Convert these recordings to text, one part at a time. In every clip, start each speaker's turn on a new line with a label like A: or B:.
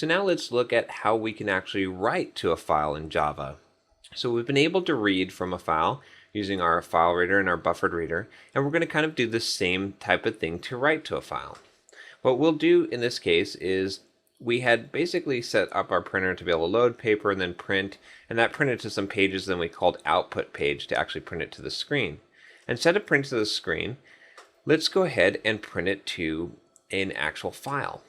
A: So now let's look at how we can actually write to a file in Java. So we've been able to read from a file using our file reader and our buffered reader, and we're going to kind of do the same type of thing to write to a file. What we'll do in this case is we had basically set up our printer to be able to load paper and then print, and that printed to some pages then we called output page to actually print it to the screen. Instead of print to the screen, let's go ahead and print it to an actual file.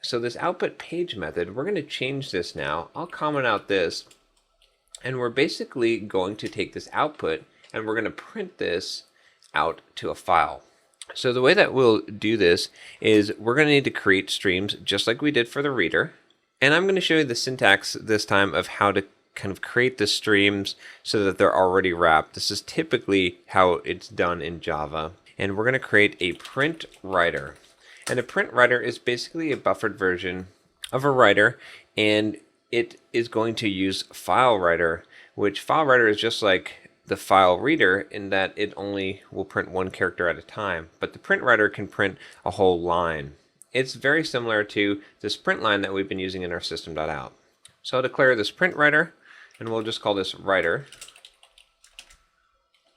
A: So this output page method, we're going to change this now. I'll comment out this, and we're basically going to take this output and we're going to print this out to a file. So the way that we'll do this is we're going to need to create streams just like we did for the reader. And I'm going to show you the syntax this time of how to kind of create the streams so that they're already wrapped. This is typically how it's done in Java. And we're going to create a print writer. And a print writer is basically a buffered version of a writer, and it is going to use file writer, which file writer is just like the file reader in that it only will print one character at a time, but the print writer can print a whole line. It's very similar to this print line that we've been using in our system.out. So I'll declare this print writer, and we'll just call this writer.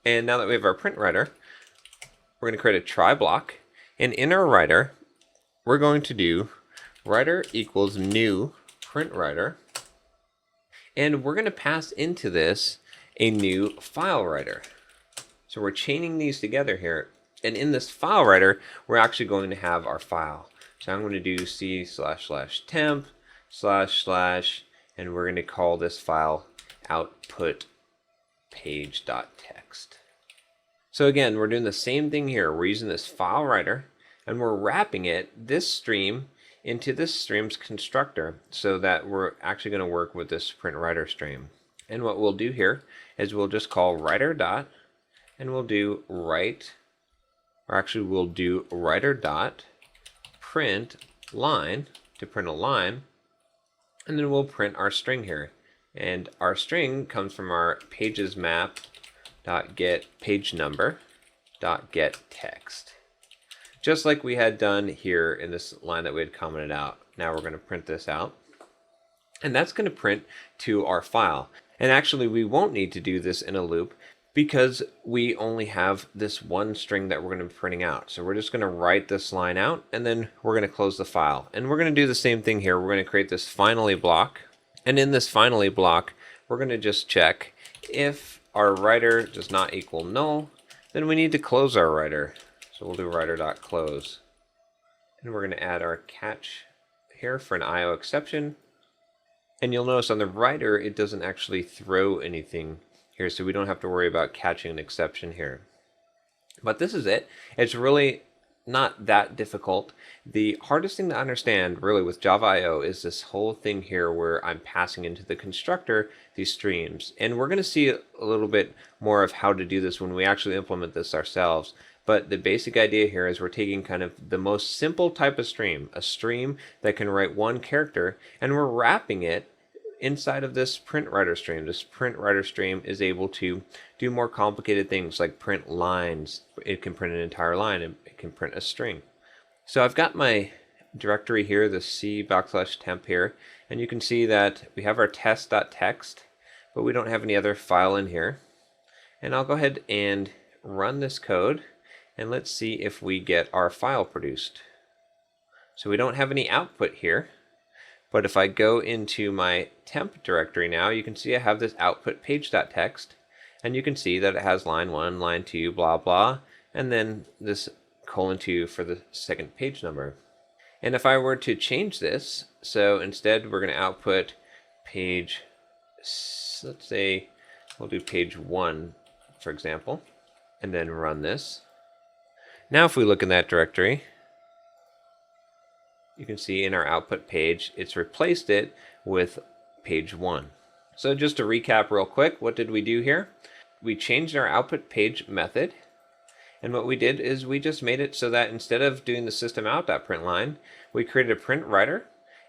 A: And now that we have our print writer, we're going to create a try block, and in our writer, we're going to do writer equals new print writer, and we're going to pass into this a new file writer. So we're chaining these together here, and in this file writer we're actually going to have our file. So I'm going to do c//temp// and we're going to call this file output page.txt. So again, we're doing the same thing here. We're using this file writer and we're wrapping this stream into this stream's constructor so that we're actually going to work with this print writer stream. And what we'll do here is we'll just call writer dot, and we'll do write, or actually we'll do writer dot print line to print a line, and then we'll print our string here. And our string comes from our pages map dot get page number dot get text. Just like we had done here in this line that we had commented out. Now we're going to print this out. And that's going to print to our file. And actually we won't need to do this in a loop because we only have this one string that we're going to be printing out. So we're just going to write this line out and then we're going to close the file. And we're going to do the same thing here. We're going to create this finally block. And in this finally block, we're going to just check if our writer does not equal null, then we need to close our writer. So we'll do writer.close. And we're going to add our catch here for an IO exception. And you'll notice on the writer, it doesn't actually throw anything here, so we don't have to worry about catching an exception here. But this is it. It's really not that difficult. The hardest thing to understand really with Java IO is this whole thing here where I'm passing into the constructor these streams. And we're going to see a little bit more of how to do this when we actually implement this ourselves. But the basic idea here is we're taking kind of the most simple type of stream, a stream that can write one character, and we're wrapping it inside of this print writer stream. This print writer stream is able to do more complicated things like print lines. It can print an entire line, and it can print a string. So I've got my directory here, the c/temp here, and you can see that we have our test.txt, but we don't have any other file in here. And I'll go ahead and run this code, and let's see if we get our file produced. So we don't have any output here. But if I go into my temp directory now, you can see I have this output page.txt, and you can see that it has line 1, line 2, blah, blah, and then this :2 for the second page number. And if I were to change this, so instead we're going to output page, let's say we'll do page 1, for example, and then run this. Now if we look in that directory, you can see in our output page, it's replaced it with page 1. So just to recap real quick, what did we do here? We changed our output page method. And what we did is we just made it so that instead of doing the systemout.println, we created a print writer.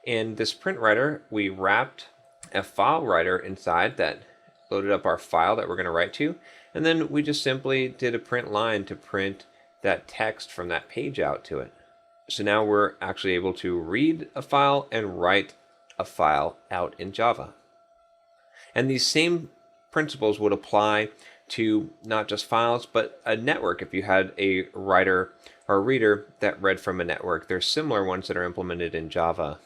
A: And this print writer, we wrapped a file writer inside that loaded up our file that we're going to write to. And then we just simply did a print line to print that text from that page out to it. So now we're actually able to read a file and write a file out in Java. And these same principles would apply to not just files, but a network. If you had a writer or a reader that read from a network, there's similar ones that are implemented in Java